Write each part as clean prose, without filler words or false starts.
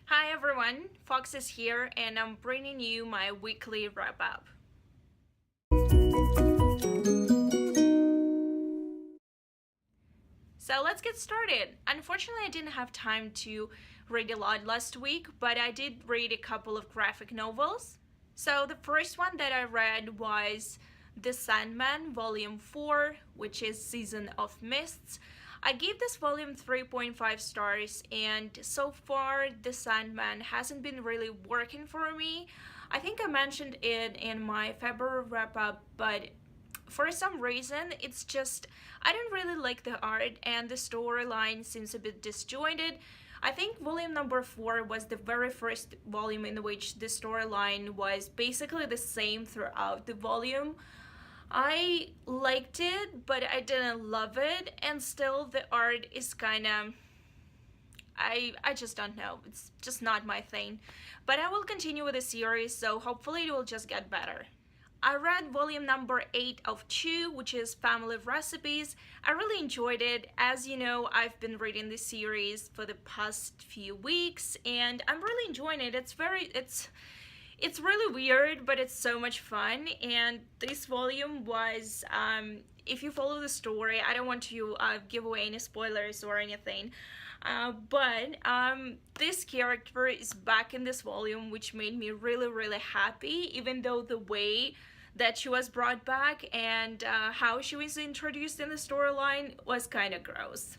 Hi everyone, Fox is here and I'm bringing you my weekly wrap up. So let's get started. Unfortunately, I didn't have time to read a lot last week, but I did read a couple of graphic novels. So the first one that I read was The Sandman, Volume 4, which is Season of Mists. I gave this volume 3.5 stars, and so far The Sandman hasn't been really working for me. I think I mentioned it in my February wrap up, but for some reason it's just I don't really like the art and the storyline seems a bit disjointed. I think volume number 4 was the very first volume in which the storyline was basically the same throughout the volume. I liked it, but I didn't love it, and still the art is kind of I just don't know. It's just not my thing. But I will continue with the series, so hopefully it will just get better. I read volume number 8 of 2, which is Family Recipes. I really enjoyed it. As you know, I've been reading this series for the past few weeks and I'm really enjoying it. It's really weird, but it's so much fun. And this volume was, if you follow the story, I don't want to give away any spoilers or anything. But this character is back in this volume, which made me really happy, even though the way that she was brought back and how she was introduced in the storyline was kind of gross.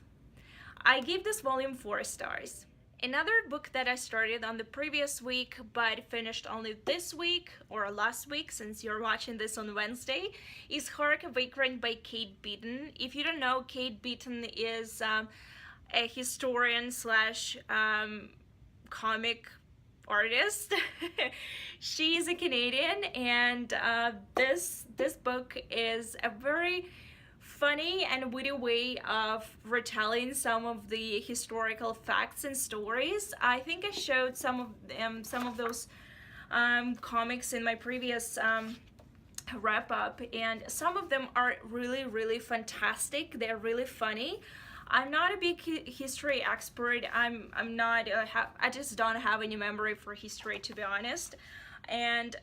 I gave this volume 4 stars. Another book that I started on the previous week but finished only this week or last week, since you're watching this on Wednesday, is Hark Vagrant by Kate Beaton. If you don't know, Kate Beaton is a historian slash comic artist. She's a Canadian, and this book is a very funny and witty way of retelling some of the historical facts and stories. I think I showed some of those comics in my previous wrap up, and some of them are really fantastic. They're really funny. I'm not a big history expert. I'm not. I just don't have any memory for history, to be honest. And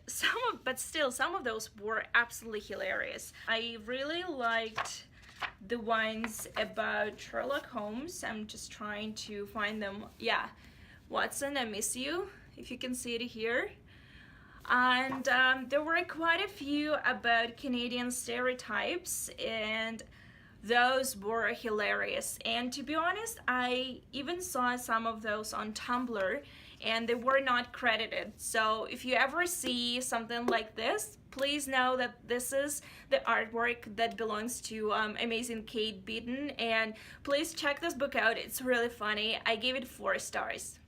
but still, some of those were absolutely hilarious. I really liked the ones about Sherlock Holmes. I'm just trying to find them. Yeah, Watson, I miss you. If you can see it here. And there were quite a few about Canadian stereotypes, and those were hilarious. And to be honest, I even saw some of those on Tumblr and they were not credited. So if you ever see something like this, please know that this is the artwork that belongs to amazing Kate Beaton, and please check this book out. It's really funny. I gave it 4 stars.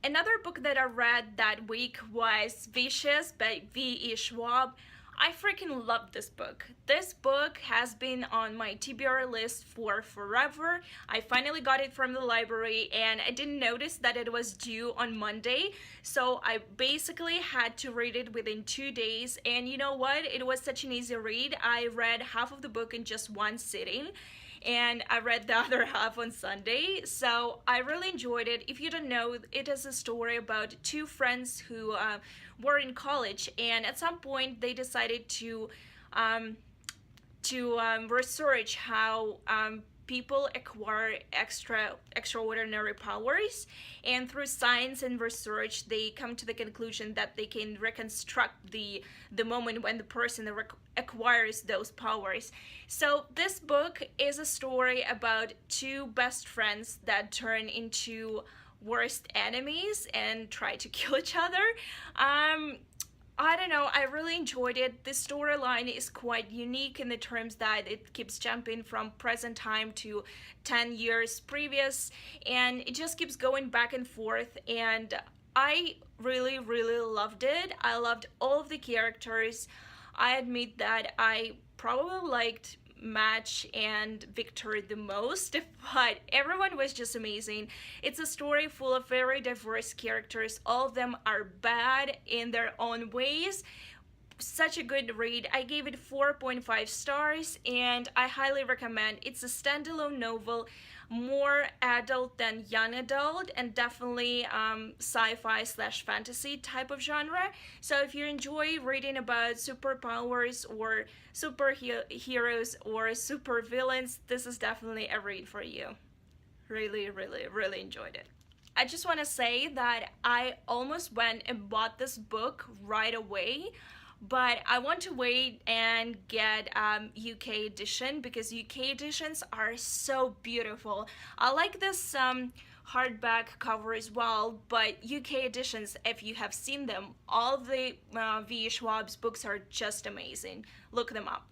Another book that I read that week was Vicious by v.e.shwab. I freaking love this book. This book has been on my TBR list for forever. I finally got it from the library and I didn't notice that it was due on Monday. So I basically had to read it within 2 days. And you know what? It was such an easy read. I read half of the book in just one sitting, and I read the other half on Sunday, so I really enjoyed it. If you don't know, it is a story about 2 friends who were in college, and at some point they decided to research how people acquire extraordinary powers, and through science and research they come to the conclusion that they can reconstruct the moment when the person acquires those powers. So this book is a story about 2 best friends that turn into worst enemies and try to kill each other. I don't know, I really enjoyed it. The storyline is quite unique in the terms that it keeps jumping from present time to 10 years previous, and it just keeps going back and forth, and I really loved it. I loved all of the characters. I admit that I probably liked Match and Victor the most, but everyone was just amazing. It's a story full of very diverse characters. All of them are bad in their own ways. Such a good read. I gave it 4.5 stars and I highly recommend. It's a standalone novel. more adult than young adult, and definitely sci-fi slash fantasy type of genre. So if you enjoy reading about superpowers or superheroes or super villains, this is definitely a read for you. Really, really, really enjoyed it. I just want to say that I almost went and bought this book right away, but I want to wait and get UK edition because UK editions are so beautiful. I like this hardback cover as well, but UK editions, if you have seen them, all the v.e.shwab's books are just amazing. Look them up.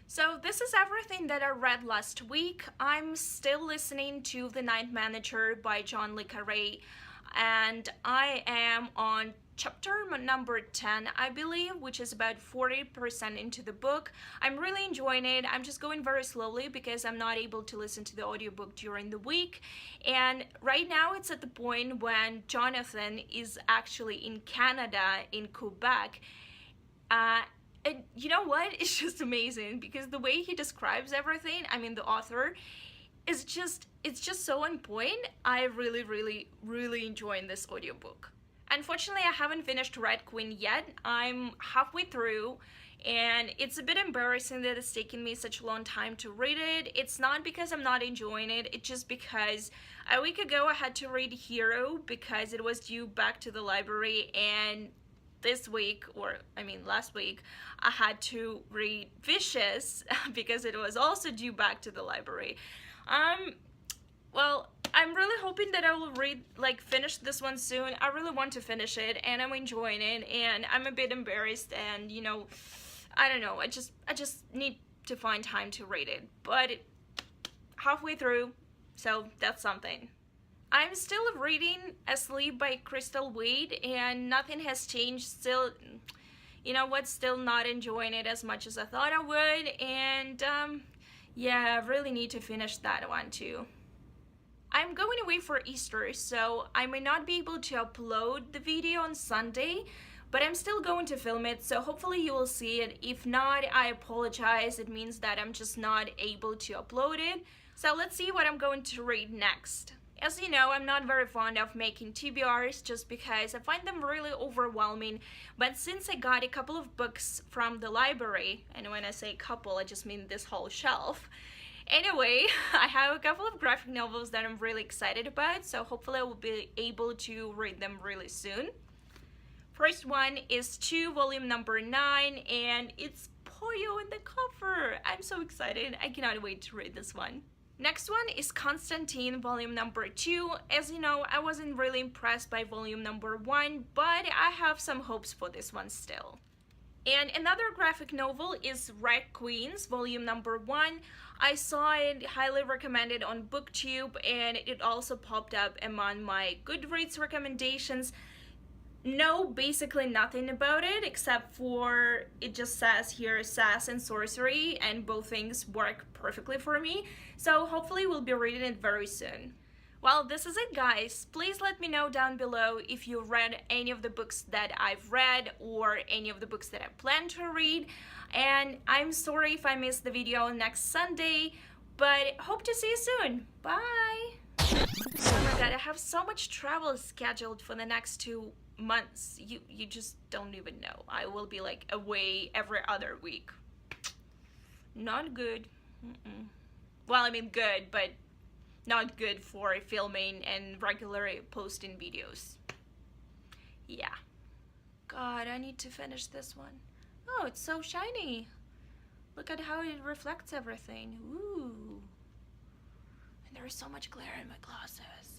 So this is everything that I read last week. I'm still listening to The Ninth Manager by John le Carré, and I am on chapter number 10, I believe, which is about 40% into the book. I'm really enjoying it. I'm just going very slowly because I'm not able to listen to the audiobook during the week. And right now it's at the point when Jonathan is actually in Canada, in Quebec. And you know what? It's just amazing because the way he describes everything, I mean, the author, it's just so on point. I really, really, really enjoying this audiobook. Unfortunately, I haven't finished Red Queen yet. I'm halfway through, and it's a bit embarrassing that it's taken me such a long time to read it. It's not because I'm not enjoying it, it's just because a week ago I had to read Hero because it was due back to the library, and this week, or I mean last week, I had to read Vicious because it was also due back to the library. Well, I'm really hoping that I will finish this one soon. I really want to finish it, and I'm enjoying it, and I'm a bit embarrassed, and you know, I don't know, I just need to find time to read it, but halfway through, so that's something. I'm still reading Asleep by Crystal Wade, and nothing has changed. Still, you know what, still not enjoying it as much as I thought I would, and yeah, I really need to finish that one too. I'm going away for Easter, so I may not be able to upload the video on Sunday, but I'm still going to film it, so hopefully you will see it. If not, I apologize. It means that I'm just not able to upload it. So let's see what I'm going to read next. As you know, I'm not very fond of making TBRs just because I find them really overwhelming, but since I got a couple of books from the library, and when I say couple, I just mean this whole shelf. Anyway, I have a couple of graphic novels that I'm really excited about, so hopefully I will be able to read them really soon. First one is 2, volume number 9, and it's Poyo in the cover. I'm so excited. I cannot wait to read this one. Next one is Constantine, volume number 2. As you know, I wasn't really impressed by volume number 1, but I have some hopes for this one still. And another graphic novel is Red Queens, volume number 1. I saw it highly recommended on BookTube, and it also popped up among my Goodreads recommendations. Know basically nothing about it except for it just says here sass and sorcery, and both things work perfectly for me, so hopefully we'll be reading it very soon. Well, this is it, guys. Please let me know down below if you read any of the books that I've read or any of the books that I plan to read, and I'm sorry if I missed the video next Sunday, but hope to see you soon. Bye! Oh my god, I have so much travel scheduled for the next 2 months. You just don't even know. I will be like away every other week. Not good. Well, I mean good, but not good for filming and regularly posting videos. Yeah. God, I need to finish this one. Oh, it's so shiny. Look at how it reflects everything. Ooh. And there is so much glare in my glasses.